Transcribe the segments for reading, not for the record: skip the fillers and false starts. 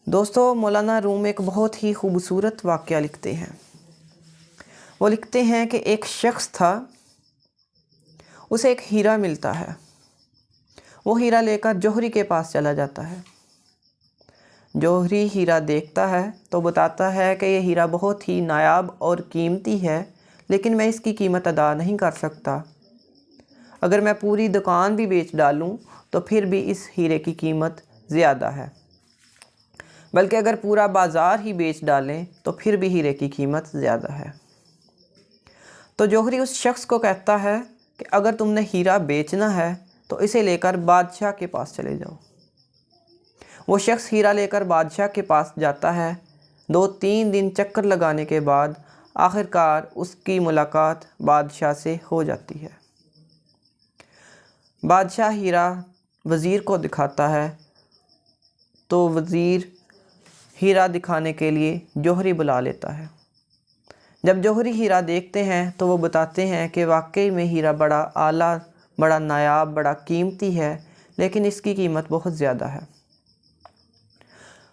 دوستو مولانا روم ایک بہت ہی خوبصورت واقعہ لکھتے ہیں۔ وہ لکھتے ہیں کہ ایک شخص تھا، اسے ایک ہیرا ملتا ہے۔ وہ ہیرا لے کر جوہری کے پاس چلا جاتا ہے۔ جوہری ہیرا دیکھتا ہے تو بتاتا ہے کہ یہ ہیرا بہت ہی نایاب اور قیمتی ہے، لیکن میں اس کی قیمت ادا نہیں کر سکتا۔ اگر میں پوری دکان بھی بیچ ڈالوں تو پھر بھی اس ہیرے کی قیمت زیادہ ہے، بلکہ اگر پورا بازار ہی بیچ ڈالیں تو پھر بھی ہیرے کی قیمت زیادہ ہے۔ تو جوہری اس شخص کو کہتا ہے کہ اگر تم نے ہیرا بیچنا ہے تو اسے لے کر بادشاہ کے پاس چلے جاؤ۔ وہ شخص ہیرا لے کر بادشاہ کے پاس جاتا ہے۔ 2-3 دن چکر لگانے کے بعد آخرکار اس کی ملاقات بادشاہ سے ہو جاتی ہے۔ بادشاہ ہیرا وزیر کو دکھاتا ہے تو وزیر ہیرا دکھانے کے لیے جوہری بلا لیتا ہے۔ جب جوہری ہیرا دیکھتے ہیں تو وہ بتاتے ہیں کہ واقعی میں ہیرا بڑا اعلیٰ، بڑا نایاب، بڑا قیمتی ہے، لیکن اس کی قیمت بہت زیادہ ہے۔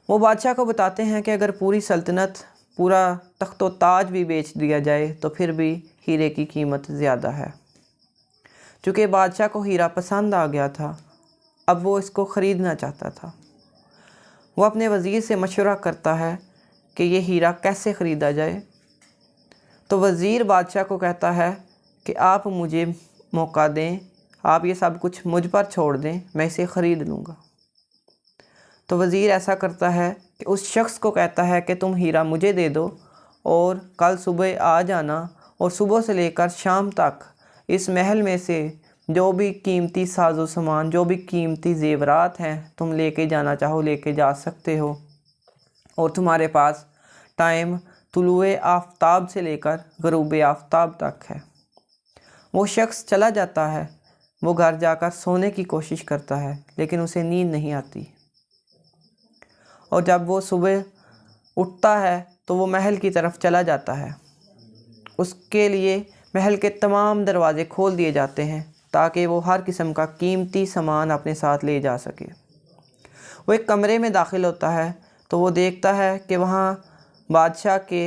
وہ بادشاہ کو بتاتے ہیں کہ اگر پوری سلطنت، پورا تخت و تاج بھی بیچ دیا جائے تو پھر بھی ہیرے کی قیمت زیادہ ہے۔ چونکہ بادشاہ کو ہیرا پسند آ گیا تھا، اب وہ اس کو خریدنا چاہتا تھا۔ وہ اپنے وزیر سے مشورہ کرتا ہے کہ یہ ہیرا کیسے خریدا جائے۔ تو وزیر بادشاہ کو کہتا ہے کہ آپ مجھے موقع دیں، آپ یہ سب کچھ مجھ پر چھوڑ دیں، میں اسے خرید لوں گا۔ تو وزیر ایسا کرتا ہے کہ اس شخص کو کہتا ہے کہ تم ہیرا مجھے دے دو اور کل صبح آ جانا، اور صبح سے لے کر شام تک اس محل میں سے جو بھی قیمتی ساز و سامان، جو بھی قیمتی زیورات ہیں تم لے کے جانا چاہو لے کے جا سکتے ہو، اور تمہارے پاس ٹائم طلوع آفتاب سے لے کر غروب آفتاب تک ہے۔ وہ شخص چلا جاتا ہے۔ وہ گھر جا کر سونے کی کوشش کرتا ہے لیکن اسے نیند نہیں آتی، اور جب وہ صبح اٹھتا ہے تو وہ محل کی طرف چلا جاتا ہے۔ اس کے لیے محل کے تمام دروازے کھول دیے جاتے ہیں تاکہ وہ ہر قسم کا قیمتی سامان اپنے ساتھ لے جا سکے۔ وہ ایک کمرے میں داخل ہوتا ہے تو وہ دیکھتا ہے کہ وہاں بادشاہ کے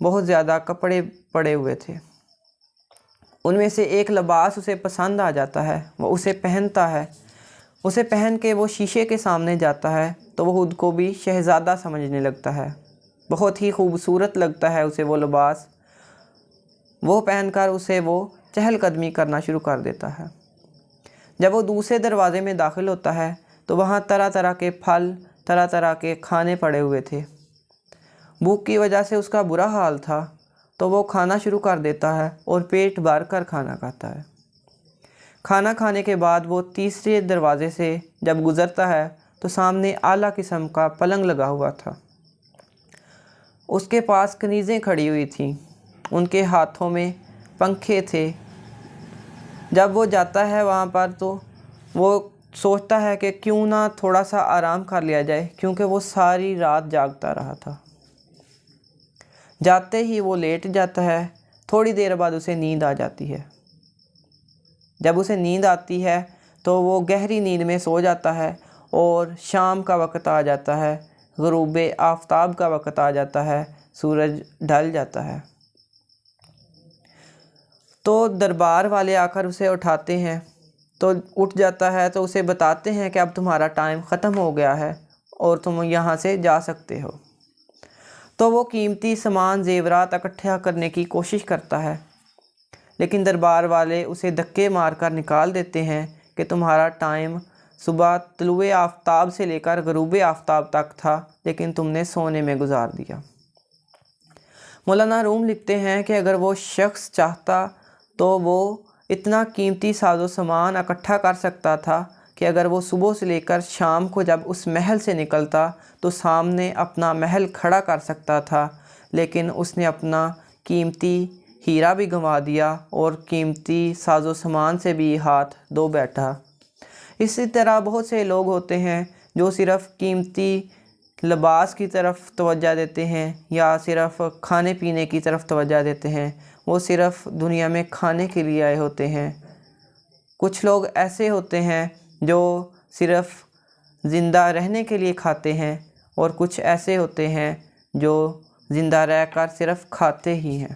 بہت زیادہ کپڑے پڑے ہوئے تھے۔ ان میں سے ایک لباس اسے پسند آ جاتا ہے، وہ اسے پہنتا ہے۔ اسے پہن کے وہ شیشے کے سامنے جاتا ہے تو وہ خود کو بھی شہزادہ سمجھنے لگتا ہے۔ بہت ہی خوبصورت لگتا ہے اسے وہ لباس۔ وہ پہن کر اسے وہ چہل قدمی کرنا شروع کر دیتا ہے۔ جب وہ دوسرے دروازے میں داخل ہوتا ہے تو وہاں طرح طرح کے پھل، طرح طرح کے کھانے پڑے ہوئے تھے۔ بھوک کی وجہ سے اس کا برا حال تھا تو وہ کھانا شروع کر دیتا ہے اور پیٹ بھر کر کھانا کھاتا ہے۔ کھانا کھانے کے بعد وہ تیسرے دروازے سے جب گزرتا ہے تو سامنے اعلیٰ قسم کا پلنگ لگا ہوا تھا۔ اس کے پاس کنیزیں کھڑی ہوئی تھیں، ان کے ہاتھوں میں پنکھے تھے۔ جب وہ جاتا ہے وہاں پر تو وہ سوچتا ہے کہ کیوں نہ تھوڑا سا آرام کر لیا جائے، کیونکہ وہ ساری رات جاگتا رہا تھا۔ جاتے ہی وہ لیٹ جاتا ہے۔ تھوڑی دیر بعد اسے نیند آ جاتی ہے۔ جب اسے نیند آتی ہے تو وہ گہری نیند میں سو جاتا ہے، اور شام کا وقت آ جاتا ہے، غروب آفتاب کا وقت آ جاتا ہے، سورج ڈھل جاتا ہے۔ تو دربار والے آ کر اسے اٹھاتے ہیں، تو اٹھ جاتا ہے تو اسے بتاتے ہیں کہ اب تمہارا ٹائم ختم ہو گیا ہے اور تم یہاں سے جا سکتے ہو۔ تو وہ قیمتی سامان، زیورات اکٹھا کرنے کی کوشش کرتا ہے، لیکن دربار والے اسے دھکے مار کر نکال دیتے ہیں کہ تمہارا ٹائم صبح طلوع آفتاب سے لے کر غروب آفتاب تک تھا، لیکن تم نے سونے میں گزار دیا۔ مولانا روم لکھتے ہیں کہ اگر وہ شخص چاہتا تو وہ اتنا قیمتی ساز و سامان اکٹھا کر سکتا تھا کہ اگر وہ صبح سے لے کر شام کو جب اس محل سے نکلتا تو سامنے اپنا محل کھڑا کر سکتا تھا، لیکن اس نے اپنا قیمتی ہیرا بھی گنوا دیا اور قیمتی ساز و سامان سے بھی ہاتھ دھو بیٹھا۔ اسی طرح بہت سے لوگ ہوتے ہیں جو صرف قیمتی لباس کی طرف توجہ دیتے ہیں یا صرف کھانے پینے کی طرف توجہ دیتے ہیں۔ وہ صرف دنیا میں کھانے کے لیے آئے ہوتے ہیں۔ کچھ لوگ ایسے ہوتے ہیں جو صرف زندہ رہنے کے لیے کھاتے ہیں، اور کچھ ایسے ہوتے ہیں جو زندہ رہ کر صرف کھاتے ہی ہیں۔